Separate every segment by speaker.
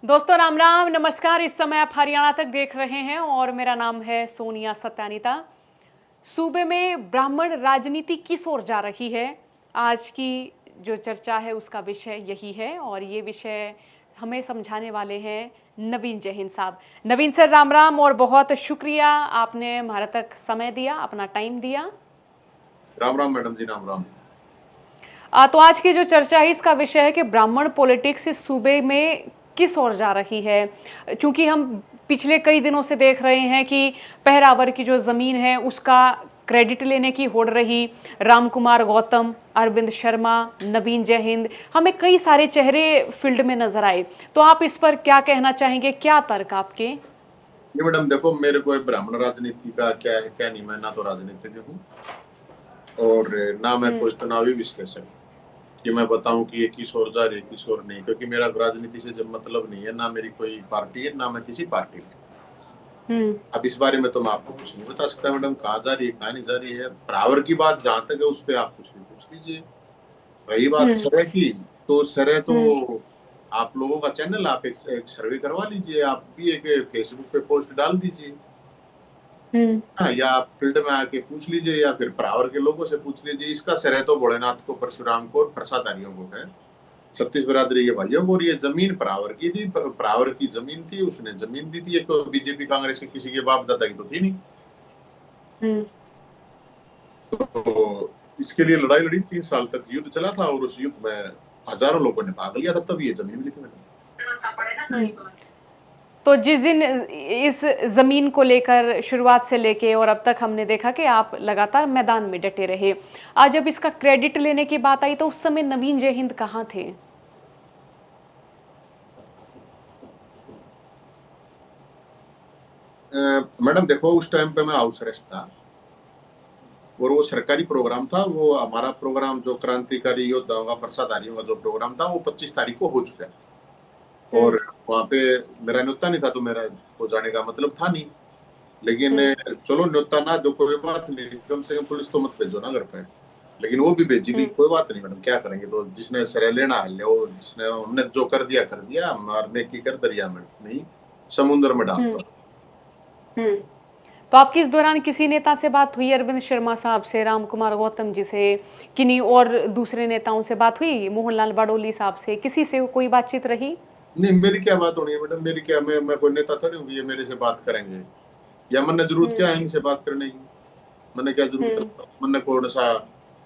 Speaker 1: दोस्तों राम राम नमस्कार। इस समय आप हरियाणा तक देख रहे हैं और मेरा नाम है सोनिया सत्यानीता। सूबे में ब्राह्मण राजनीति किस ओर जा रही है, आज की जो चर्चा है उसका विषय यही है और ये विषय हमें समझाने वाले हैं नवीन जैन साहब। नवीन सर राम राम और बहुत शुक्रिया, आपने हमारे तक समय दिया, अपना टाइम दिया।
Speaker 2: राम राम मैडम जी, राम राम।
Speaker 1: तो आज की जो चर्चा है इसका विषय है कि ब्राह्मण पॉलिटिक्स इस सूबे में किस ओर जा रही है। चूंकि हम पिछले कई दिनों से देख रहे हैं कि पहरावर की जो जमीन है उसका क्रेडिट लेने की होड़ रही, राम कुमार गौतम, अरविंद शर्मा, नवीन जयहिंद, हमें कई सारे चेहरे फील्ड में नजर आए। तो आप इस पर क्या कहना चाहेंगे, क्या तर्क आपके?
Speaker 2: ये मैडम देखो, मेरे को ब्राह्मण राजनीति का क्या है क्या नहीं, मैं ना तो राजनीतिज्ञ हूँ और ना मैं
Speaker 1: हम्म।
Speaker 2: कोई चुनावी विश्लेषक कि मैं बताऊं कि ये किस ओर जा रही है किस ओर नहीं, क्योंकि मेरा राजनीति से जब मतलब नहीं है, ना मेरी कोई पार्टी है ना मैं किसी पार्टी में।
Speaker 1: हम्म।
Speaker 2: अब इस बारे में तो मैं आपको कुछ नहीं बता सकता मैडम, कहाँ जा रही है कहाँ नहीं जा रही है। बराबर की बात जहां तक है उस पर आप कुछ भी पूछ लीजिए। रही बात
Speaker 1: हम्म।
Speaker 2: सरह की, तो सरह तो
Speaker 1: हम्म।
Speaker 2: आप लोगों का चैनल, आप एक सर्वे करवा लीजिए, आप भी एक फेसबुक पे पोस्ट डाल दीजिए।
Speaker 1: हम्म।
Speaker 2: हाँ, या आप फील्ड में आके पूछ लीजिए या फिर परावर के लोगों से पूछ लीजिए। इसका श्रेय तो भोलेनाथ को, परशुराम को और प्रसादारियों को है, छत्तीस बरादरी के भाइयों को। और ये जमीन परावर की थी, परावर की जमीन थी, उसने जमीन दी थी। ये तो बीजेपी कांग्रेस के किसी के बाप दादा की तो थी नहीं।
Speaker 1: हम्म।
Speaker 2: तो इसके लिए लड़ाई लड़ी, 3 साल तक युद्ध चला था और उस युद्ध में हजारों लोगों ने भाग लिया था, तब ये जमीन मिली थी मैडम।
Speaker 1: तो जिस दिन इस जमीन को लेकर शुरुआत से लेके और अब तक हमने देखा कि आप लगातार मैदान में डटे रहे, आज जब इसका क्रेडिट लेने की बात आई तो उस समय नवीन जयहिंद कहाँ थे?
Speaker 2: मैडम देखो, उस टाइम पे मैं हाउस अरेस्ट था और वो सरकारी प्रोग्राम था। वो हमारा प्रोग्राम जो क्रांतिकारी योद्धाओं का, प्रसादारियों का जो प्रोग्राम था, वो 25 तारीख को हो चुका है।
Speaker 1: हम्म।
Speaker 2: और वहां पे मेरा न्योता नहीं था, तो मेरा तो जाने का मतलब था नहीं। लेकिन
Speaker 1: हम्म।
Speaker 2: चलो, न्योता ना जो कोई बात नहीं, कम से कम पुलिस तो मत भेजो ना घर पे। लेकिन वो भी भेजी गई,
Speaker 1: हम्म।
Speaker 2: कोई बात नहीं मैडम, क्या करेंगे। तो जिसने सरे लेना है ले, वो जिसने, हमने जो कर दिया, मारने की कर दरिया में नहीं, समुद्र में डाल
Speaker 1: हम्म।
Speaker 2: दो।
Speaker 1: हम्म। तो आपकी इस दौरान किसी नेता से बात हुई, अरविंद शर्मा साहब से, राम कुमार गौतम जी से, किन्हीं और दूसरे नेताओं से बात हुई, मोहनलाल बड़ोली साहब से, किसी से कोई बातचीत रही?
Speaker 2: नहीं, मेरी क्या बात होनी है मैडम, मेरी क्या, मैं कोई नेता थोड़ी हूँ ये मेरे से बात करेंगे। या मैंने जरूरत
Speaker 1: हम्म।
Speaker 2: क्या है इनसे बात करने की। मैंने क्या जरूरत
Speaker 1: हम्म।
Speaker 2: है, मैंने कौन सा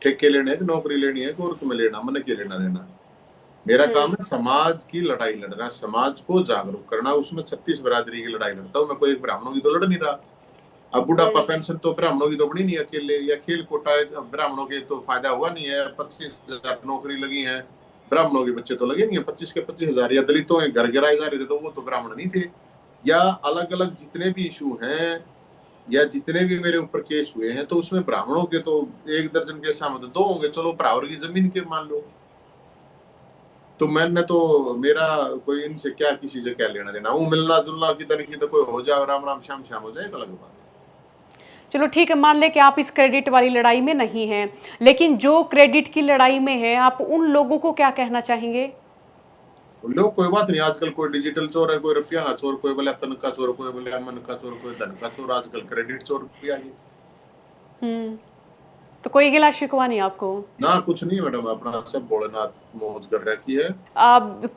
Speaker 2: ठेके लेने हैं कि नौकरी लेनी है कि और तुम्हें लेना, मैंने क्या लेना देना है। मेरा काम
Speaker 1: हम्म।
Speaker 2: है समाज की लड़ाई लड़ना, समाज को जागरूक करना। उसमें 36 बरादरी की लड़ाई लड़ता हूँ मैं, कोई एक ब्राह्मणों की तो लड़ नहीं रहा। अब बुढ़ापा
Speaker 1: हम्म।
Speaker 2: पेंशन तो ब्राह्मणों की तो बनी नहीं अकेले, या खेल कोटा ब्राह्मणों के तो फायदा हुआ नहीं है। 25,000 नौकरी लगी है, ब्राह्मणों के बच्चे तो लगे नहीं है 25 के 25,000। या दलितों के घर गिराए जा रहे थे, तो वो तो ब्राह्मण नहीं थे। या अलग अलग जितने भी इशू हैं, या जितने भी मेरे ऊपर केस हुए हैं, तो उसमें ब्राह्मणों के तो 1 दर्जन के सामने 2 होंगे। चलो, बराबर की जमीन के मान लो। तो मैंने तो, मेरा कोई इनसे क्या, किसी से क्या लेना देना। वो मिलना जुलना की तरह की तो कोई हो जाए, राम राम श्याम श्याम हो जाए, एक अलग बात
Speaker 1: चलो ठीक है, मान ले कि आप इस क्रेडिट वाली लड़ाई में नहीं हैं, लेकिन जो क्रेडिट की लड़ाई में है, आप उन लोगों को क्या कहना चाहेंगे?
Speaker 2: है। लो, कोई बात नहीं। आजकल कोई डिजिटल चोर है, कोई रुपया का चोर, कोई बोले तन का चोर, कोई बोले अमन का चोर, कोई धन का चोर। आजकल क्रेडिट चोर भी आ गए।
Speaker 1: हम्म। तो कोई गिला शिकवा नहीं आपको?
Speaker 2: ना, कुछ नहीं मैडम, अपना सब भोलेनाथ मौज कर रखी है।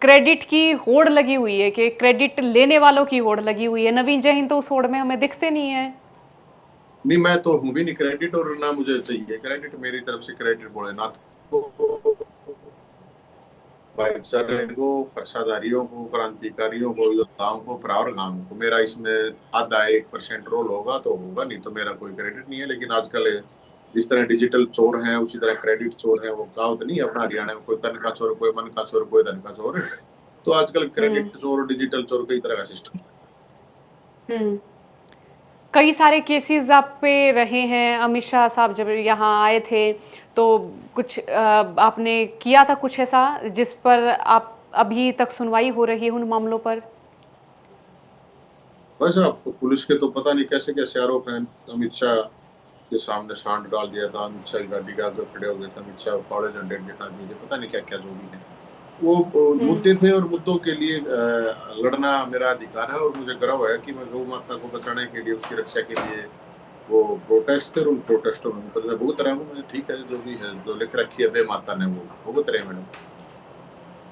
Speaker 1: क्रेडिट की होड़ लगी हुई है कि क्रेडिट लेने वालों की होड़ लगी हुई है, नवीन जैन तो उस होड़ में हमें दिखते नहीं है।
Speaker 2: नहीं, मैं तो हूँ भी नहीं क्रेडिट, और ना मुझे चाहिए क्रेडिट। मेरी तरफ से क्रेडिट भोलेनाथ को, भाईचारे को, पेशादारियों को, क्रांतिकारियों को, योद्धाओं को, प्रावधानों को। मेरा इसमें आधा 1% रोल होगा तो होगा, नहीं तो मेरा कोई क्रेडिट नहीं है। लेकिन आजकल जिस तरह डिजिटल चोर हैं, उसी तरह क्रेडिट चोर है। वो कहावत नहीं है अपना हरियाणा में, कोई तन का चोर, कोई मन का चोर, कोई धन का चोर। तो आजकल
Speaker 1: हम्म।
Speaker 2: क्रेडिट चोर, डिजिटल चोर, कई तरह का सिस्टम है।
Speaker 1: हम्म। कई सारे केसेस आप पे रहे हैं, अमित शाह साहब जब यहाँ आए थे तो कुछ आपने किया था कुछ ऐसा जिस पर आप अभी तक सुनवाई हो रही है उन मामलों पर?
Speaker 2: बस आपको पुलिस के तो पता नहीं कैसे कैसे आरोप हैं। अमित शाह के सामने सांड डाल दिया था, अमित शाह की गाड़ी के आगे खड़े हो गए थे, अमित शाह काले झंडे दिखा दिए थे, पता नहीं क्या क्या जो भी है। वो
Speaker 1: हम्म
Speaker 2: मुद्दे थे और मुद्दों के लिए लड़ना मेरा अधिकार है, और मुझे गर्व है कि मैं गौ माता को बचाने के लिए, उसकी रक्षा के लिए वो प्रोटेस्ट थे, और उन प्रोटेस्टों में मुकदमे भुगत रहा हूँ मैं। ठीक है, जो भी है, जो लिख रखी है बे माता ने, वो भुगत रहे हैं मैडम।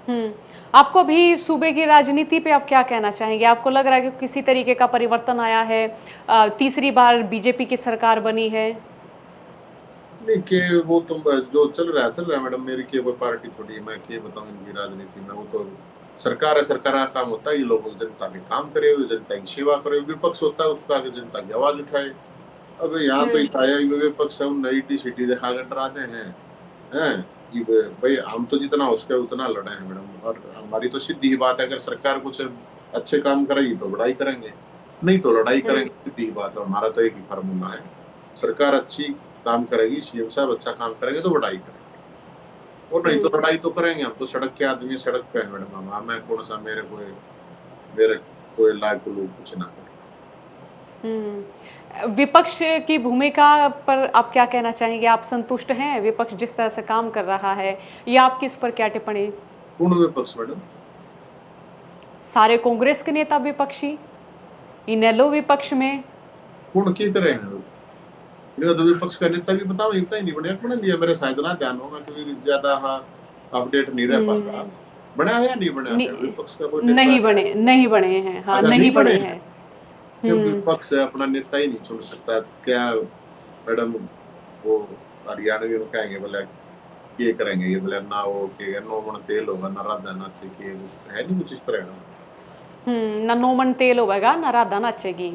Speaker 1: हम्म। आपको अभी सूबे की राजनीति पे आप क्या कहना चाहेंगे? आपको लग रहा है कि किसी तरीके का परिवर्तन आया है? तीसरी बार बीजेपी की सरकार बनी है।
Speaker 2: नहीं के वो तो जो चल रहा है मैडम। मेरी के वो पार्टी थोड़ी है, मैं के बताऊं इनकी राजनीति में। वो तो सरकार है, सरकार का काम होता है ये लोग जनता के काम करे, जनता की सेवा करे। विपक्ष होता है उसका कि जनता की आवाज उठाए। अब यहाँ तो
Speaker 1: हम्म
Speaker 2: ईसाया विपक्ष है, नई टी सिटी दिखा कर डराते हैं कि भाई हम तो जितना हो सके उतना लड़े हैं मैडम। और हमारी तो सीधी ही बात है, अगर सरकार कुछ अच्छे काम करेगी तो लड़ाई करेंगे, नहीं तो लड़ाई करेंगे।
Speaker 1: हम्म
Speaker 2: सीधी ही बात है, हमारा तो एक ही फार्मूला है। सरकार अच्छी काम करेगी, सीएम साहब अच्छा काम करेंगे तो लड़ाई करेंगे, और नहीं तो
Speaker 1: हम्म
Speaker 2: लड़ाई तो करेंगे। हम तो सड़क के आदमी, सड़क पे है मैडम। मैं कौन सा, मेरे कोई लायक लोग कुछ ना करे।
Speaker 1: विपक्ष की भूमिका पर आप क्या कहना चाहेंगे? आप संतुष्ट हैं विपक्ष जिस तरह से काम कर रहा है, या आपकी इस पर क्या टिप्पणी?
Speaker 2: पूर्ण विपक्ष मैडम।
Speaker 1: सारे कांग्रेस के नेता विपक्षी, इनेलो विपक्ष में।
Speaker 2: पूर्ण की तरह है मेरा तो विपक्ष का नेता भी बताओ, इतना ही नहीं बढ़िया बना लिया मेरे, शायद ना ध्यान होगा क्योंकि ज्यादा अपडेट नहीं रह पाता।
Speaker 1: हम्म,
Speaker 2: बना है या नहीं बना है
Speaker 1: नि-
Speaker 2: विपक्ष का कोई नेता?
Speaker 1: नहीं बने हैं, हाँ
Speaker 2: अच्छा, नहीं
Speaker 1: नहीं
Speaker 2: बने
Speaker 1: बने
Speaker 2: हैं।
Speaker 1: हैं।
Speaker 2: जब
Speaker 1: हम्म
Speaker 2: विपक्ष है, अपना नेता ही नहीं चुन सकता, क्या मैडम वो हरियाणवी में कहेंगे बोले ये करेंगे, ये बोले ना वो के नो मन तेल होगा ना राधा नाचे के, कुछ है नहीं कुछ इस तरह का।
Speaker 1: ना नोमन तेल होगा ना राधा नाचेगी।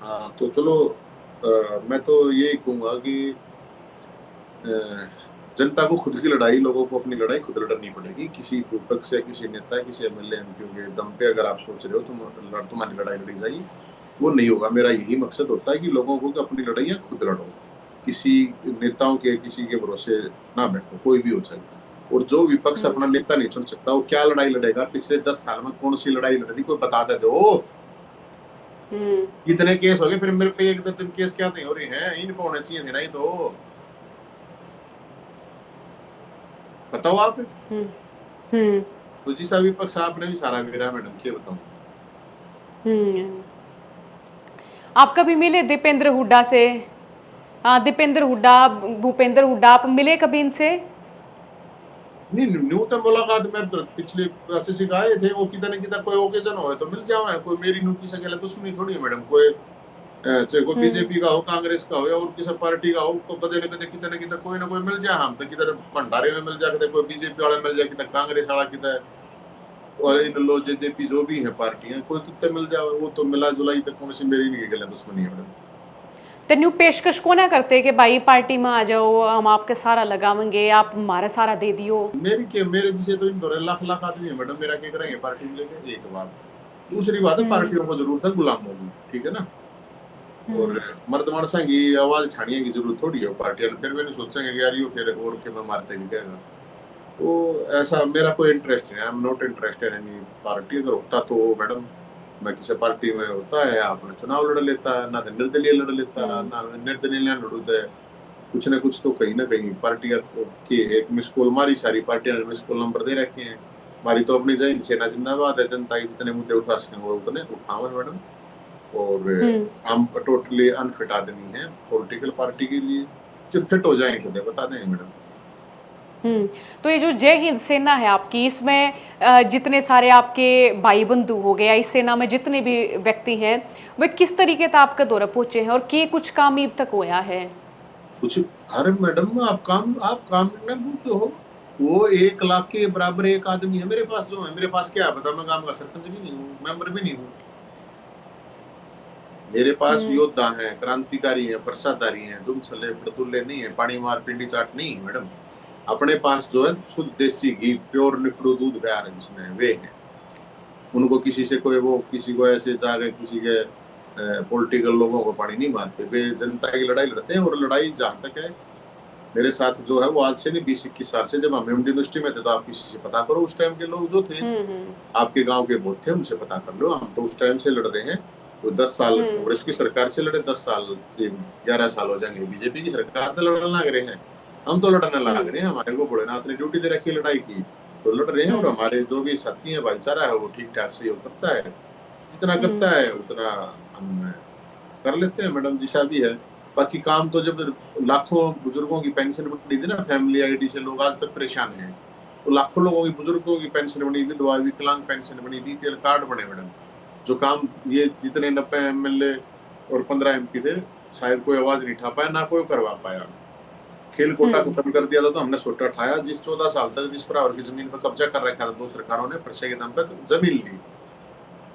Speaker 2: हाँ तो चलो, मैं तो यही कहूंगा कि अ, जनता को खुद की लड़ाई, लोगों को अपनी लड़ाई खुद लड़नी पड़ेगी। किसी विपक्ष से, किसी नेता, किसी एमएलए एमपी के दम पे अगर आप सोच रहे हो तुम्हारी लड़ाई लड़ी जाएगी, वो नहीं होगा। मेरा यही मकसद होता है कि लोगों को अपनी लड़ाइयाँ खुद लड़ो, किसी नेताओं के, किसी के भरोसे ना बैठो, कोई भी हो चाहे। और जो विपक्ष
Speaker 1: हम्म
Speaker 2: अपना नेता नहीं चुन सकता, वो क्या लड़ाई लड़ेगा? पिछले 10 साल में कौन सी लड़ाई लड़ी, कोई बता दे दो।
Speaker 1: हम्म
Speaker 2: कितने केस हो गए फिर मेरे पे? एक दर्जन केस क्या नहीं हो रही है? इनको होने चाहिए थे, नहीं तो बताओ आप।
Speaker 1: हम्म हम्म
Speaker 2: तो जी सा विपक्ष आपने भी सारा मेरा मैडम के बताऊं।
Speaker 1: हम्म। आप कभी मिले दीपेंद्र हुड्डा से? हाँ, दीपेंद्र हुड्डा, भूपेंद्र हुड्डा, आप मिले कभी इनसे?
Speaker 2: नहीं, न्यूनतम मुलाकात में तो पिछले अच्छे से आए थे वो, कितना कोई ओकेजन हो तो मिल जाओ। कोई मेरी न्यू की सके दुश्मनी थोड़ी है मैडम। कोई चाहे कोई
Speaker 1: हम्म
Speaker 2: बीजेपी का हो, कांग्रेस का हो, या और किसी पार्टी का हो, तो कदे न कदे कितना कोई ना कोई मिल जाए। हम तो किधर भंडारे में मिल जाए, कोई बीजेपी वाला मिल जाए, किधर कांग्रेस वाला, किधर और इन लो जेजेपी जो भी है पार्टियां, कोई कितने मिल जाए। वो तो मिला जुलाई तक कौन सी मेरी नहीं गले दुश्मनी है मैडम।
Speaker 1: तो न्यू पेशकश को ना करते कि भाई पार्टी में आ जाओ, हम आपके सारा लगावेंगे, आप हमारा सारा दे दियो।
Speaker 2: मेरे जिसे तो इन दौरे लाख लाख आदमी है मैडम, मेरा क्या करेंगे पार्टी में लेके? एक बात। दूसरी बात है,
Speaker 1: हम्म
Speaker 2: पार्टियों को जरूरत है गुलामों की, ठीक है ना। और
Speaker 1: हम्म
Speaker 2: मर्द मानसा की आवाज छानिया की जरूरत थोड़ी है पार्टियां। फिर भी नहीं सोचेंगे कि यार यो फिर और के मैं मारते भी कहेगा। तो ऐसा मेरा कोई इंटरेस्ट नहीं है। I am not interested in any party. अगर होता तो मैडम मैं किसी पार्टी में होता है, अपने चुनाव लड़ लेता, ना तो निर्दलीय लड़ लेता,
Speaker 1: हम्म
Speaker 2: ना निर्दलीय लड़ू तो कुछ ना कुछ तो कहीं ना कहीं पार्टियां की एक मिस कॉल, मारी सारी पार्टियां ने मिस कॉल नंबर दे रखे हैं। हमारी तो अपनी जय सेना जिंदाबाद है, जनता के जितने मुद्दे उठा सकें वो उतने उठावे मैडम। और
Speaker 1: हम्म
Speaker 2: हम टोटली अनफिट आदमी हैं पॉलिटिकल पार्टी के लिए। जब फिट हो जाएंगे तो बता देंगे मैडम।
Speaker 1: हम्म। तो ये जो जय हिंद सेना है आपकी, इसमें जितने सारे आपके भाई बंधु हो गया, इस सेना में जितने भी व्यक्ति हैं, वे किस तरीके से आपके दौरे पहुंचे हैं, और के कुछ काम अब तक होया है?
Speaker 2: कुछ, अरे मैडम आप काम करना पूछो हो। वो 1 लाख के बराबर एक आदमी है मेरे पास। जो है मेरे पास क्या है बता, मैं गांव का सरपंच भी नहीं हूँ, मेंबर भी नहीं हूँ। मेरे पास
Speaker 1: हम्म
Speaker 2: योद्धा हैं, क्रांतिकारी हैं, प्रसादारी हैं, दुम छल्ले बड़तुल्ले नहीं है, पानी मार पिंडी चाट नहीं है मैडम। अपने पास जो है शुद्ध देसी घी, प्योर निपड़ू दूध गया है जिसमें, वे हैं। उनको किसी से कोई वो, किसी को ऐसे जाके किसी के पॉलिटिकल लोगों को पानी नहीं मारते। वे जनता की लड़ाई लड़ते हैं। और लड़ाई जहां तक है मेरे साथ जो है वो आज से नहीं 20-21 साल से, जब हम एमडी यूनिवर्सिटी में थे तो आप किसी से पता करो, उस टाइम के लोग जो थे
Speaker 1: हम्म
Speaker 2: आपके गांव के बहुत थे, उनसे पता कर लो। हम तो उस टाइम से लड़ रहे हैं। तो 10 साल
Speaker 1: हम्म
Speaker 2: कांग्रेस की सरकार से लड़े, 10 साल 11 साल हो जाएंगे बीजेपी की सरकार से लड़ने लग रहे हैं। हम तो लड़ने लग
Speaker 1: हम्म
Speaker 2: रहे हैं, हमारे को भोलेनाथ ने ड्यूटी दे रखी है लड़ाई की। तो लड़ रहे हैं, और हमारे जो भी साथी है, भाईचारा है, वो ठीक ठाक सहयोग करता है, जितना करता है उतना हम कर लेते हैं मैडम, जैसा भी है। बाकी काम तो जब लाखों बुजुर्गों की पेंशन बनी थी ना फैमिली आईडी से, लोग आज तक परेशान हैं, तो लाखों लोगों की बुजुर्गों की पेंशन बनी, विधवा विकलांग पेंशन बनी, बीपीएल कार्ड बने मैडम, जो काम ये जितने 90 एमएलए और 15 एमपी थे शायद कोई आवाज नहीं उठा पाया, ना कोई करवा पाया। खेल कोटा खत्म कर दिया था तो हमने सोटा उठाया। जिस 14 साल तक जिस बराबर की जमीन पर कब्जा कर रखा था दो सरकारों ने, पर्चे के दम पर जमीन ली।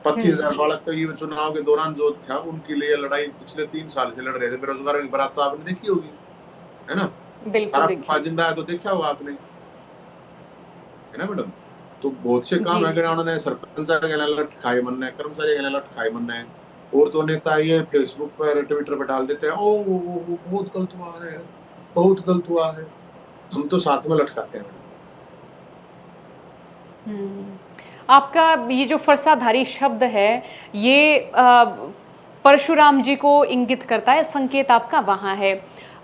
Speaker 2: 25,000 बालक तो ये चुनाव के दौरान जो था उनके लिए लड़ाई पिछले 3 साल से लड़ रहे थे। बेरोजगारों की बात तो आपने देखी होगी, है ना?
Speaker 1: बिल्कुल
Speaker 2: जिंदा है तो देखा होगा आपने, है ना मैडम? तो बहुत से काम है उन्होंने सरपंच लट खाए मन है, कर्मचारी लट खाए मन है, और तो नेता ये फेसबुक पर ट्विटर पर डाल देते हैं, ओ बहुत गलत हुआ है, बहुत गलत हुआ है, हम तो साथ में लटकाते हैं।
Speaker 1: आपका ये जो फरसाधारी शब्द है, ये परशुराम जी को इंगित करता है, संकेत आपका वहाँ है।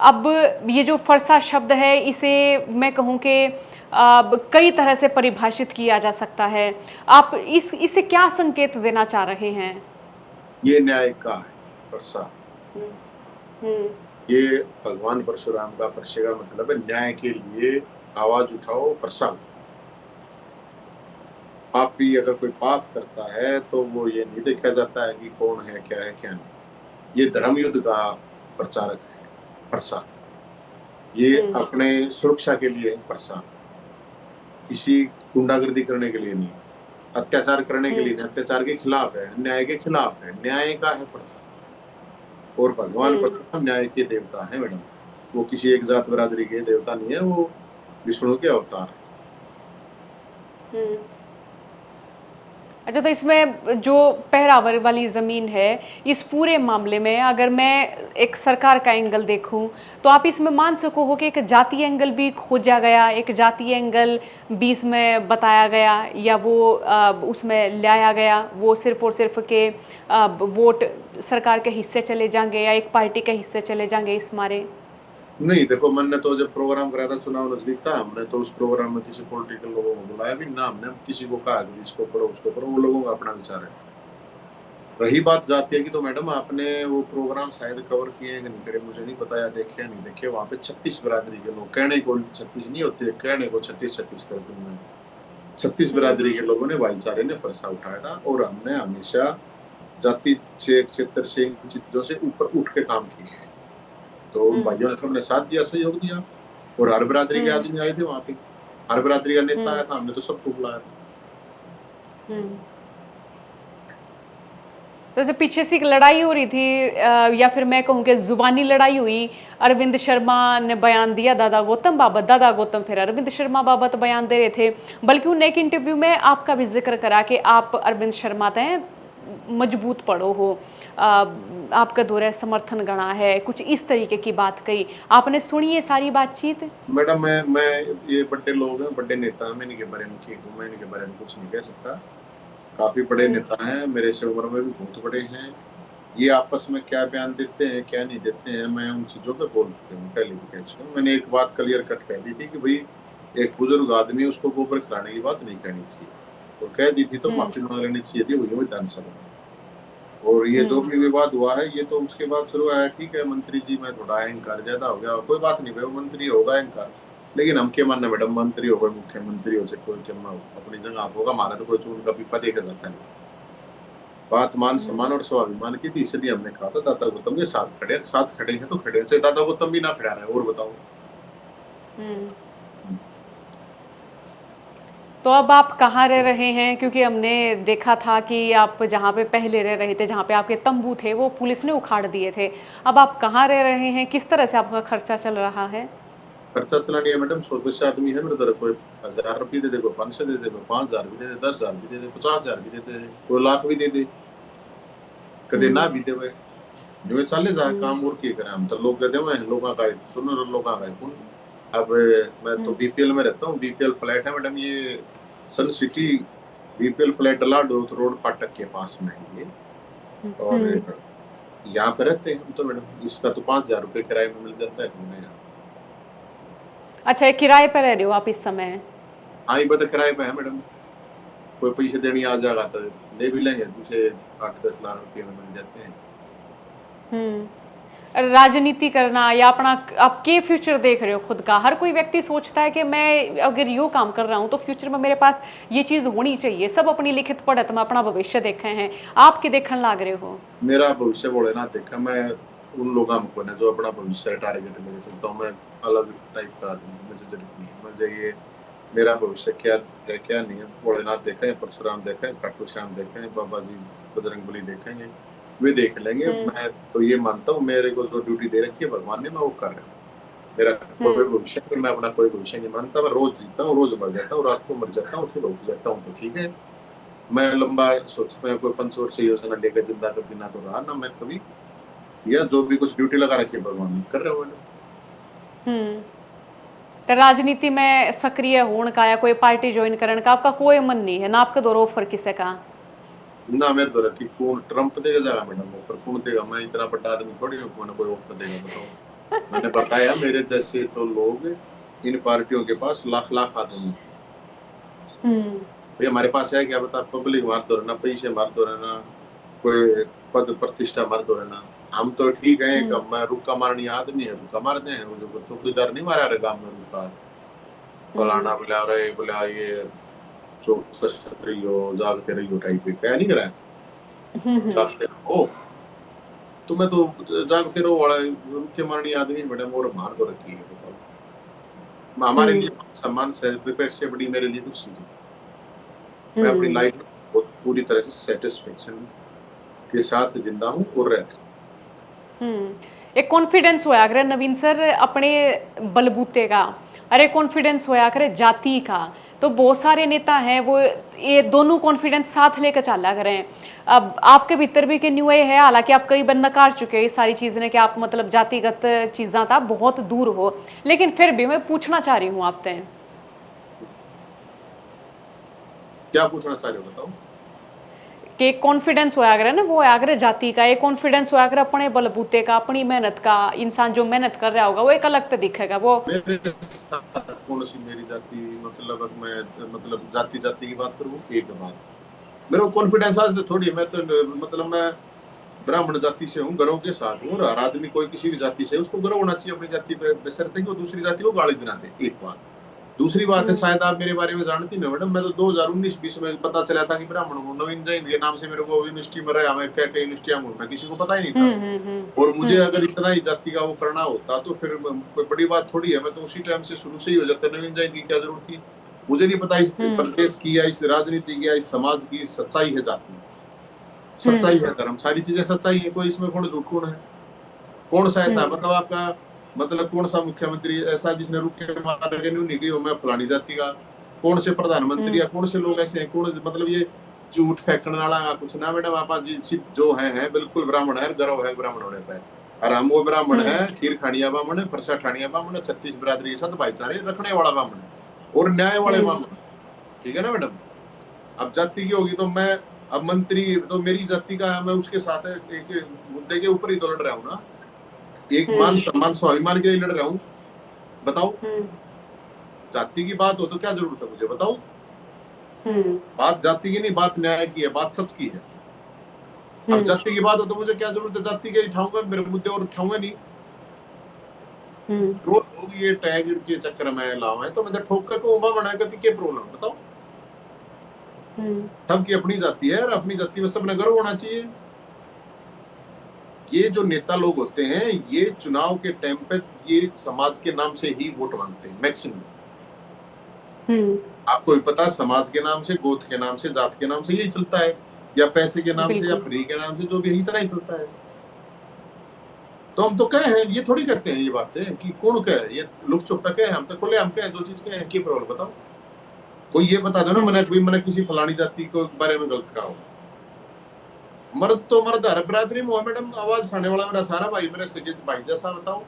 Speaker 1: अब ये जो फरसा शब्द है, इसे मैं कहूँ कि कई तरह से परिभाषित किया जा सकता है। आप इससे क्या संकेत देना चाह रहे हैं?
Speaker 2: ये न्याय का है फरसा। ये भगवान परशुराम का फरसे का मतलब है न्याय के लिए आवाज उठाओ, फरसा। पापी अगर कोई पाप करता है तो वो ये नहीं देखा जाता है कि कौन है क्या नहीं। ये धर्म युद्ध का प्रचारक है फरसा। ये अपने सुरक्षा के लिए फरसा, किसी गुंडागर्दी करने के लिए नहीं, अत्याचार करने के लिए नहीं, अत्याचार के खिलाफ है, न्याय के खिलाफ है, न्याय का है फरसा। और भगवान परशुराम न्याय के देवता है मैडम, वो किसी एक जात बरादरी के देवता नहीं है, वो विष्णु के अवतार है।
Speaker 1: अच्छा, तो इसमें जो पहरावर वाली ज़मीन है, इस पूरे मामले में अगर मैं एक सरकार का एंगल देखूं, तो आप इसमें मान सको हो कि एक जातीय एंगल भी खोजा गया, एक जातीय एंगल भी इसमें बताया गया, या वो उसमें लाया गया, वो सिर्फ और सिर्फ के वोट सरकार के हिस्से चले जाएंगे या एक पार्टी के हिस्से चले जाएंगे इस मारे?
Speaker 2: नहीं, देखो मैंने तो जब प्रोग्राम कराया था चुनाव नजदीक था, हमने तो उस प्रोग्राम में किसी पॉलिटिकल लोगों को बुलाया भी ना, हमने किसी को कहा कि इसको करो उसको करो, वो लोगों का अपना विचार है। रही बात जातीय की, तो मैडम आपने वो प्रोग्राम शायद कवर किए हैं कि नहीं करे मुझे नहीं पता, या देखे या नहीं देखे। वहाँ पे 36 बिरादरी के लोग, कहने को 36 नहीं होते, कहने को 36 कर दूंगा, 36 बिरादरी के लोगों ने भाईचारे ने फरसा उठाया था, और हमने हमेशा जाति से क्षेत्र से इन चीजों से ऊपर उठ के काम किए हैं। तो उन भाइयों ने सबने साथ दिया, सहयोग दिया, और हर बिरादरी के आदमी आए थे वहां पे, हर बिरादरी का नेता आया था, हमने तो सबको बुलाया था।
Speaker 1: तो जैसे पीछे से एक लड़ाई हो रही थी, या फिर मैं कहूँ कि जुबानी लड़ाई हुई, अरविंद शर्मा ने बयान दिया दादा गौतम बाबत, दादा गौतम फिर अरविंद शर्मा बाबत बयान दे रहे थे, बल्कि उन्होंने एक इंटरव्यू में आपका भी जिक्र करा कि आप अरविंद शर्मा तय मजबूत पड़ो हो, आपका दौरे समर्थन गणा है, कुछ इस तरीके की बात कही। आपने सुनी ये सारी बातचीत?
Speaker 2: मैडम मैं ये बड़े लोग हैं, बड़े नेता हैं, मैं इनके बारे में मैं इनके बारे में कुछ नहीं कह सकता। काफी बड़े नेता हैं, मेरे से उम्र में भी बहुत बड़े हैं। ये आपस में क्या बयान देते हैं क्या नहीं देते हैं, मैं उन चीजों पे बोल चुके हूँ, पहले भी कह चुका हूँ। मैंने एक बात क्लियर कट कह दी थी कि भाई एक बुजुर्ग आदमी, उसको गोबर खिलाने की बात नहीं कहनी चाहिए, और कह दी थी तो माफी मांग लेनी चाहिए थी, वही विधानसभा में। और ये जो भी विवाद हुआ है, ये तो उसके बाद शुरू है। ठीक है मंत्री जी, मैं थोड़ा अहंकार ज्यादा हो गया, कोई बात नहीं भाई, वो मंत्री होगा अहंकार, लेकिन हम क्या मानना मैडम, मंत्री हो गए, मुख्यमंत्री हो चाहे कोई क्या अपनी जगह आप होगा, हमारा तो कोई चून का पीपा देखा जाता नहीं। बात मान सम्मान और स्वाभिमान की थी, इसलिए हमने कहा था दादा गौतम ये साथ खड़े हैं तो खड़े हैं, चाहे दादा गौतम भी ना खड़ा रहे। और बताओ,
Speaker 1: तो अब आप कहाँ रह रहे हैं? क्योंकि हमने देखा था कि आप जहाँ पे पहले रह रहे थे, जहाँ पे आपके तंबू थे, वो पुलिस ने उखाड़ दिए थे। अब आप कहाँ रह रहे हैं? किस तरह से आपका खर्चा चल रहा है?
Speaker 2: खर्चा चलानी है मैडम, 100 आदमी है मेरे तरफ, कोई 1000 रुपये दे दे, कोई 500 दे दे, कोई 5000 भी दे दे, 10,000 भी दे दे, 50,000 भी दे दे, कोई लाख भी दे दे, कदे ना भी दे। जो चले जाए काम और की करें, हम तो लोग कहते हैं लोगों का सुनो, लोगों का कौन। अब मैं तो बीपीएल में रहता हूँ, बीपीएल फ्लैट है मैडम, ये सन सिटी बीपीएल फ्लैट डला रोड फाटक के पास में है ये, और यहाँ पे रहते हैं हम तो मैडम। इसका तो 5,000 रुपये किराए में मिल जाता है हमें यहाँ।
Speaker 1: अच्छा, किराए पर रह रहे हो आप इस समय?
Speaker 2: हाँ, ये बता किराए पे है मैडम, कोई पैसे देनी आ जाएगा तो ले भी लेंगे, दूसरे 8-10 लाख रुपए में मिल जाते हैं।
Speaker 1: राजनीति करना या अपना, आप के फ्यूचर देख रहे हो खुद का? हर कोई व्यक्ति सोचता है कि मैं अगर यो काम कर रहा हूँ तो फ्यूचर में मेरे पास ये चीज़ होनी चाहिए। सब अपनी लिखित पढ़त में अपना भविष्य देखे हैं। आप के देखने लाग रहे हो?
Speaker 2: मेरा भविष्य भोलेनाथ देखा, मैं उन लोगों को ना जो अपना भविष्य टारगेट लेके चलता हूँ, मैं अलग टाइप का आदमी हूँ, मुझे जरूरत नहीं है। मुझे ये मेरा भविष्य क्या है क्या नहीं है, भोलेनाथ देखा है, परशुराम देखा है, खाटू श्याम देखा है, बाबा जी बजरंगबली देखेंगे, वे देख लेंगे।
Speaker 1: हुँ,
Speaker 2: मैं तो ये मानता हूँ, मेरे को जो ड्यूटी दे रखी है भगवान ने, मैं वो कर रहा हूँ। मेरा कोई
Speaker 1: हुँ,
Speaker 2: भविष्य नहीं, मैं अपना कोई भविष्य नहीं मानता। मैं रोज जीता हूँ, रोज मर जाता हूँ, रात को मर जाता हूँ, सुबह उठ जाता हूँ, तो ठीक है। मैं लंबा सोच में कोई पंचवर्षीय योजना लेकर जिंदा कभी ना तो रहा ना मैं कभी, या जो भी कुछ ड्यूटी लगा रखी है भगवान ने कर रहे हो मैंने।
Speaker 1: हुँ। तो राजनीति में सक्रिय होने का या कोई पार्टी जॉइन करने का आपका कोई मन नहीं है, ना आपके द्वारा ऑफर किसी का?
Speaker 2: ना मेरे द्वारा कि कौन ट्रम्प देगा जाएगा मैडम ऑफर, कौन देगा? मैं इतना बड़ा आदमी थोड़ी हूँ, मैंने कोई ऑफर देगा बताओ। मैंने बताया मेरे जैसे तो लोग इन पार्टियों के पास लाख लाख आदमी हैं।
Speaker 1: हुँ,
Speaker 2: भाई हमारे पास है क्या बता, पब्लिक मार दो रहना, पैसे मार दो रहना, कोई पद प्रतिष्ठा मार दो रहना। हम तो ठीक है,
Speaker 1: हुँ,
Speaker 2: मैं रुक्का मारनी आदमी है, रुक्का मारते हैं, वो जो चौकीदार नहीं मारा रहे गाँव में रुक्का,
Speaker 1: हुँ,
Speaker 2: फलाना बुला रहे, बुला ये चौकस रही हो, जागते रही हो टाइप क्या नहीं करा है,
Speaker 1: हुँ, हुँ,
Speaker 2: जागते रहो। तो मैं तो जागते रहो वाला रुक्के मारनी आदमी मैडम, और मार दो रखी है बताओ। हमारे
Speaker 1: हुँ,
Speaker 2: लिए सम्मान सेल्फ रिस्पेक्ट से बड़ी मेरे लिए कुछ चीज है। मैं अपनी
Speaker 1: हुँ।
Speaker 2: लाइफ में बहुत पूरी तरह से सेटिस्फेक्शन के साथ जिंदा हूँ और रह रहा हूँ।
Speaker 1: एक कॉन्फिडेंस होया करे नवीन सर अपने बलबूते का, अरे कॉन्फिडेंस होया करे जाति का। तो बहुत सारे नेता हैं वो ये दोनों कॉन्फिडेंस साथ लेकर चला करें। अब आपके भीतर भी कि न्यू ये है, हालांकि आप कई बार नकार चुके हैं इस सारी चीज़ ने कि आप मतलब जातिगत चीज़ा था बहुत दूर हो, लेकिन फिर भी मैं पूछना चाह रही हूँ आपसे
Speaker 2: क्या पूछना चाह रहे हो बताओ।
Speaker 1: कि एक कॉन्फिडेंस होया करे ना, वो होया करे जाति का, एक कॉन्फिडेंस होया करे अपने बलबूते का, अपनी मेहनत का। इंसान जो मेहनत कर रहा होगा वो एक अलग तो दिखेगा वो।
Speaker 2: मेरे साथ कौन सी मेरी जाति, मतलब अब मैं मतलब जाति जाति की बात करूँ एक बात, मेरे को कॉन्फिडेंस आज थोड़ी है। मैं तो मतलब मैं ब्राह्मण जाति से हूँ, गर्व के साथ हूँ। और हर आदमी कोई किसी भी जाति से, उसको गर्व होना चाहिए अपनी जाति पे, बशर्ते कि वो दूसरी जाति को गाली ना दे। एक बात। दूसरी बात है,
Speaker 1: हम्म,
Speaker 2: शायद आप मेरे बारे में जानती ना मैडम, मैं तो 2019-20 में पता चला था कि ब्राह्मण हूँ। नवीन जैन के नाम से मेरे को यूनिवर्सिटी में रहा, मैं क्या क्या यूनिवर्सिटियां हूँ, मैं किसी को पता ही नहीं था।
Speaker 1: हम्म, हम्म,
Speaker 2: और मुझे
Speaker 1: हम्म,
Speaker 2: अगर इतना ही जाति का वो करना होता तो फिर कोई बड़ी बात थोड़ी है, मैं तो उसी टाइम से शुरू से ही हो जाता। नवीन जैन की क्या जरूरत थी? मुझे नहीं पता इस
Speaker 1: हम्म,
Speaker 2: प्रदेश की या इस राजनीति की या इस समाज की सच्चाई है जाति, सच्चाई
Speaker 1: हम्म,
Speaker 2: है धर्म, सारी चीजें सच्चाई है। कोई इसमें कौन झूठ कौन है? कौन सा ऐसा
Speaker 1: हम्म,
Speaker 2: मतलब आपका, मतलब कौन सा मुख्यमंत्री ऐसा जिसने रुके मार के नहीं गई हो मैं फलानी जाति का? कौन से प्रधानमंत्री
Speaker 1: हम्म,
Speaker 2: या कौन से लोग ऐसे हैं? कौन मतलब ये झूठ फेंकने वाला का कुछ ना मैडम। आप जी जो है बिल्कुल ब्राह्मण है, गर्व है ब्राह्मण होने पर। और हम वो ब्राह्मण है,
Speaker 1: हम्म,
Speaker 2: खीर खानिया ब्राह्मण है, प्रसाद ठानिया ब्राह्मण है, 36 बिरादरी के साथ भाईचारे रखने वाला ब्राह्मण है और न्याय वाले
Speaker 1: हम्म,
Speaker 2: ब्राह्मण। ठीक है ना मैडम? अब जाति की होगी तो मैं, अब मंत्री तो मेरी जाति का है, मैं उसके साथ एक मुद्दे के ऊपर ही तो लड़ रहा हूँ ना। एक मान
Speaker 1: हम्म,
Speaker 2: सम्मान स्वाभिमान के लिए लड़ रहा हूँ। बताओ,
Speaker 1: हम्म,
Speaker 2: जाति की बात हो तो क्या जरूरत है मुझे बताओ।
Speaker 1: हम्म,
Speaker 2: बात जाति की नहीं, बात न्याय की है, बात सच की है। अब
Speaker 1: हम्म,
Speaker 2: जाति की बात हो तो मुझे क्या जरूरत है जाति के उठाऊंगा, मेरे मुद्दे और उठाऊंगा नहीं।
Speaker 1: हम्म,
Speaker 2: जो लोग ये टैग के चक्कर में लाओ है तो मैं तो ठोक कर को बना करके क्या प्रॉब्लम बताओ।
Speaker 1: हम्म,
Speaker 2: सबकी अपनी जाति है और अपनी जाति में सबने गर्व होना चाहिए। ये जो नेता लोग होते हैं ये चुनाव के टाइम पे ये समाज के नाम से ही वोट मांगते हैं मैक्सिमम।
Speaker 1: हम्म,
Speaker 2: आपको भी पता है, समाज के नाम से, गोत्र के नाम से, जात के नाम से यही चलता है, या पैसे के नाम से या
Speaker 1: बिल्कुल।
Speaker 2: फ्री के नाम से, जो भी यही तरह ही चलता है। तो हम तो कहे हैं, ये थोड़ी करते हैं ये बातें कि कौन कहे, ये लोग चुप पे कहे, हम तो खुले हम कहे जो चीज कहे की प्रॉब्लम बताओ। कोई ये बता दो ना
Speaker 1: हम्म,
Speaker 2: मैंने किसी फलानी जाति को बारे में गलत कहा हो। मर्द तो मर्द हर बिरादरी में हो मैडम, आवाज उठाने वाला मेरा सारा भाई, मेरे सगे भाई जैसा बताओ।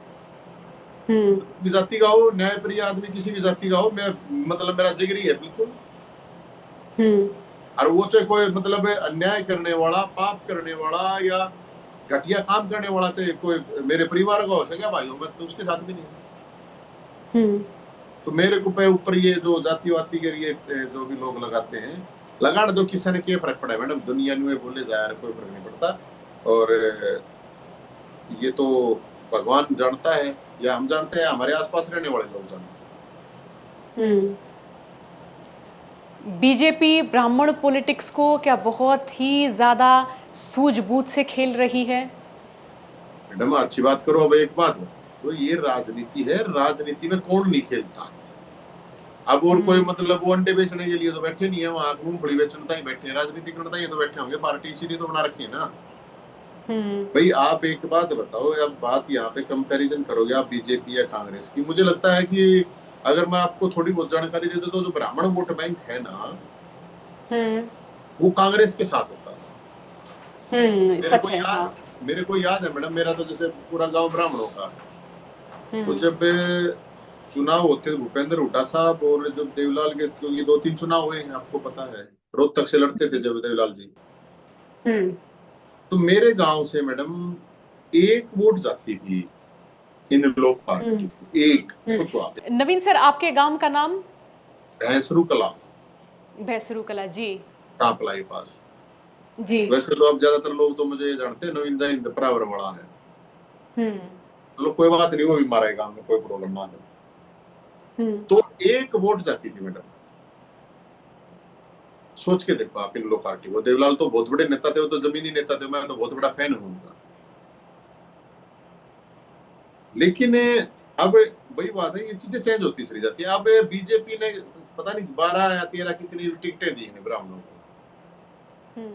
Speaker 1: हम्म,
Speaker 2: भी जाति का हो, न्याय प्रिय आदमी किसी भी जाति का हो, मैं मतलब मेरा जिगरी है बिल्कुल।
Speaker 1: हम्म,
Speaker 2: और वो चाहे कोई मतलब अन्याय करने वाला, पाप करने वाला या घटिया काम करने वाला, चाहे कोई मेरे परिवार का हो सके भाई हो, मैं तो उसके साथ भी नहीं।
Speaker 1: हम्म।
Speaker 2: तो मेरे को पे ऊपर ये जो जाति वाती के लिए जो भी लोग लगाते हैं, लगाने दो, किसी ने क्या फर्क पड़ा है मैडम, दुनिया में बोले जा रहा, कोई फर्क नहीं पड़ता। और ये तो भगवान जानता है, या हम जानते हैं, हमारे आसपास रहने वाले लोग जानते
Speaker 1: हम्म। बीजेपी ब्राह्मण पॉलिटिक्स को क्या बहुत ही ज्यादा सूझबूझ से खेल रही है?
Speaker 2: हैं। मैडम अच्छी बात करो, अब एक बात तो ये राजनीति है, राजनीति में कौन नहीं खेलता। अब और कोई मतलब वो अंडे बेचने के लिए तो बैठे नहीं है वहां, मूंगफली बेचने ही बैठे हैं, राजनीति करने ही तो बैठे होंगे, पार्टी इसीलिए तो बना रखी है ना। भाई आप एक बात बताओ, अब बात यहाँ पे कंपैरिजन करोगे आप बीजेपी या कांग्रेस की, मुझे लगता है कि अगर मैं आपको थोड़ी बहुत जानकारी दे दूं तो जो ब्राह्मण वोट बैंक है ना, वो कांग्रेस के साथ होता है। मेरे
Speaker 1: सच
Speaker 2: को
Speaker 1: है, हाँ।
Speaker 2: याद मेरे को याद है मैडम, मेरा तो जैसे पूरा गांव ब्राह्मणों का, तो जब चुनाव होते थे भूपेंद्र हुड्डा साहब और जब देवलाल के, क्योंकि 2-3 चुनाव हुए हैं आपको पता है, रोहतक से लड़ते थे जब देवलाल जी, तो मेरे गांव से मैडम एक वोट जाती थी इन लोक पार्टी को, एक, सोचो आप।
Speaker 1: नवीन सर, आपके गांव का नाम?
Speaker 2: भैंसरू कला,
Speaker 1: भैंसरू कला, जी।
Speaker 2: टापलाई पास।
Speaker 1: जी।
Speaker 2: वैसे तो अब ज्यादातर लोग तो मुझे जानते हैं, नवीन जैन बराबर बड़ा है, चलो कोई बात नहीं, वो भी हमारे गांव में कोई प्रॉब्लम ना है। तो एक वोट जाती थी मैडम, सोच के देखो आप इन लोग पार्टी को। देवलाल तो बहुत बड़े नेता थे, वो तो जमीनी नेता थे, मैं तो बहुत बड़ा फैन हूं उनका। लेकिन अब वही बात है, ये चीजें चेंज होती चली जाती है। अब बीजेपी ने पता नहीं 12 या 13 कितनी टिकटें दी हैं ब्राह्मणों को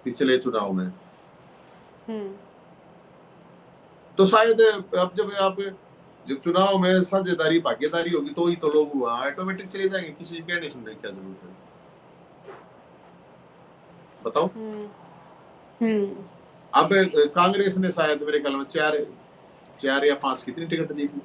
Speaker 2: पिछले चुनाव में। तो शायद अब जब चुनाव में साझेदारी भागीदारी होगी तो ही तो लोग वहां ऑटोमेटिक चले जाएंगे, किसी की नहीं सुनने की क्या जरूरत है, बताओ। अब कांग्रेस ने शायद मेरे ख्याल में 4 या 5 कितनी टिकट दी थी।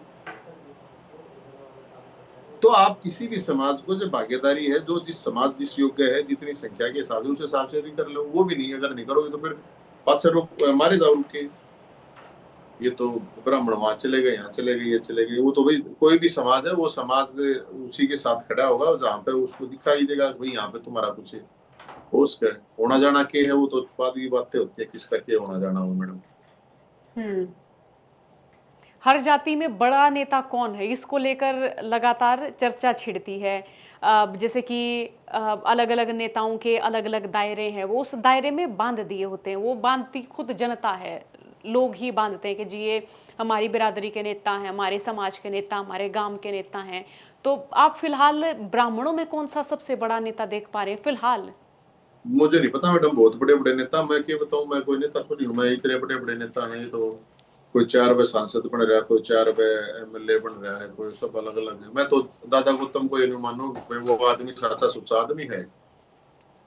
Speaker 2: तो आप किसी भी समाज को, जो भागीदारी है, जो जिस समाज जिस योग्य है, जितनी संख्या के हिसाब से, उस हिसाब से यदि कर लो, वो भी नहीं, अगर नहीं करोगे तो फिर पाँच से मारे जाओ रुक के। ये तो ब्राह्मण वहां चले गए, यहाँ चले गए, ये चले गए, वो तो भाई कोई भी समाज है, वो समाज उसी के साथ खड़ा होगा जहाँ पे उसको दिखाई देगा भाई यहाँ पे तुम्हारा कुछ होश है, होना जाना के है, वो तो बाद की बातें होती है किसका क्या होना जाना हो मैडम।
Speaker 1: हर जाति में बड़ा नेता कौन है, इसको लेकर लगातार चर्चा छिड़ती है। जैसे कि अलग अलग नेताओं के अलग अलग दायरे हैं, वो उस दायरे में बांध दिए होते हैं, वो बांधती खुद जनता है, लोग ही बांधते हैं कि जी ये हमारी बिरादरी के नेता हैं, हमारे समाज के नेता, हमारे गांव के नेता हैं। तो आप फिलहाल ब्राह्मणों में कौन सा सबसे बड़ा नेता देख पा रहे हैं फिलहाल?
Speaker 2: मुझे नहीं पता मैडम, बहुत बड़े बड़े नेता, मैं क्या बताऊं, मैं कोई नेता थोड़ी हूँ, मैं इतने बड़े बड़े नेता हैं तो कोई 4 बार सांसद बन रहा है, कोई 4 बार एमएलए बन रहा है, कोई सब अलग अलग है। मैं तो दादा गौतम को ये नहीं मानू, वो आदमी साचा सुचा आदमी है,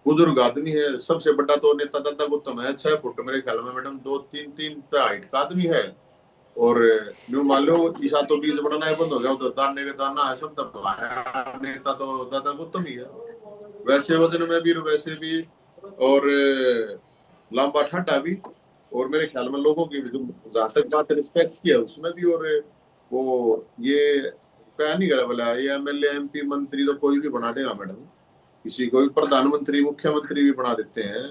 Speaker 2: बुजुर्ग आदमी है। सबसे बड़ा तो नेता दादा गौतम है, 6 फुट मेरे ख्याल में मैडम, 2-3 हाइट का आदमी है। और न्यू मान लो ईसा तो बीज बनाना है बंद हो गया, तो दाने का दाना है, सब दबाया, नेता तो दादा गौतम ही है। वैसे वजन में भी, वैसे भी, और लंबा ठाडा भी, और मेरे ख्याल में लोगों की जहां तक बात रिस्पेक्ट की है उसमें भी। और वो ये क्या नहीं करा बोला, ये एमएलए एमपी मंत्री तो कोई भी बना देगा मैडम, किसी को भी प्रधानमंत्री मुख्यमंत्री भी बना देते हैं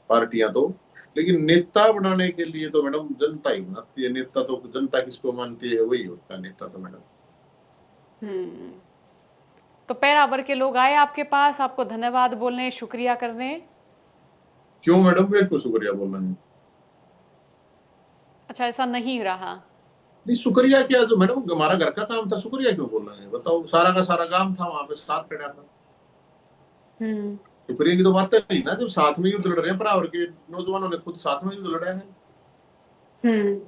Speaker 2: पार्टियां तो। लेकिन नेता बनाने के लिए तो मैडम जनता ही बनाती है, नेता तो जनता किसको मानती है वही होता है नेता तो मैडम।
Speaker 1: तो पैरावर के लोग आए आपके पास आपको धन्यवाद बोलने, शुक्रिया करने?
Speaker 2: क्यों मैडम, मैं क्यों शुक्रिया बोल रहे हैं?
Speaker 1: अच्छा, ऐसा नहीं रहा?
Speaker 2: नहीं, शुक्रिया क्या, जो मैडम हमारा घर का काम था, शुक्रिया क्यों बोल रहे हैं बताओ, सारा का सारा काम था वहां पे, साथ खड़ा था। शुक्रिया की तो बात नहीं ना, जब साथ में युद्ध लड़ रहे हैं, बराबर के नौजवानों ने खुद साथ में युद्ध लड़ा है।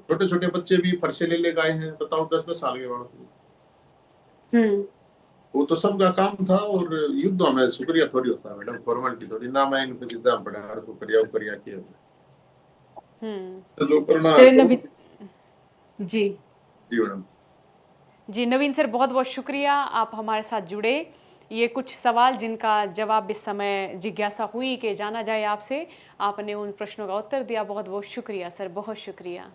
Speaker 2: छोटे छोटे बच्चे भी फरसे ले ले गए हैं, बताओ, 10-10 साल के बड़े। वो तो सबका काम था। और युद्धों में शुक्रिया थोड़ी होता है मैडम, फॉर्मेलिटी थोड़ी ना, मैं इन पे जिद्दा पड़ा शुक्रिया उपरिया किया तो जो करना है।
Speaker 1: जी।
Speaker 2: जी मैडम।
Speaker 1: जी नवीन सर, बहुत बहुत शुक्रिया, आप हमारे साथ जुड़े। ये कुछ सवाल जिनका जवाब इस समय जिज्ञासा हुई कि जाना जाए आपसे, आपने उन प्रश्नों का उत्तर दिया। बहुत बहुत शुक्रिया सर, बहुत शुक्रिया।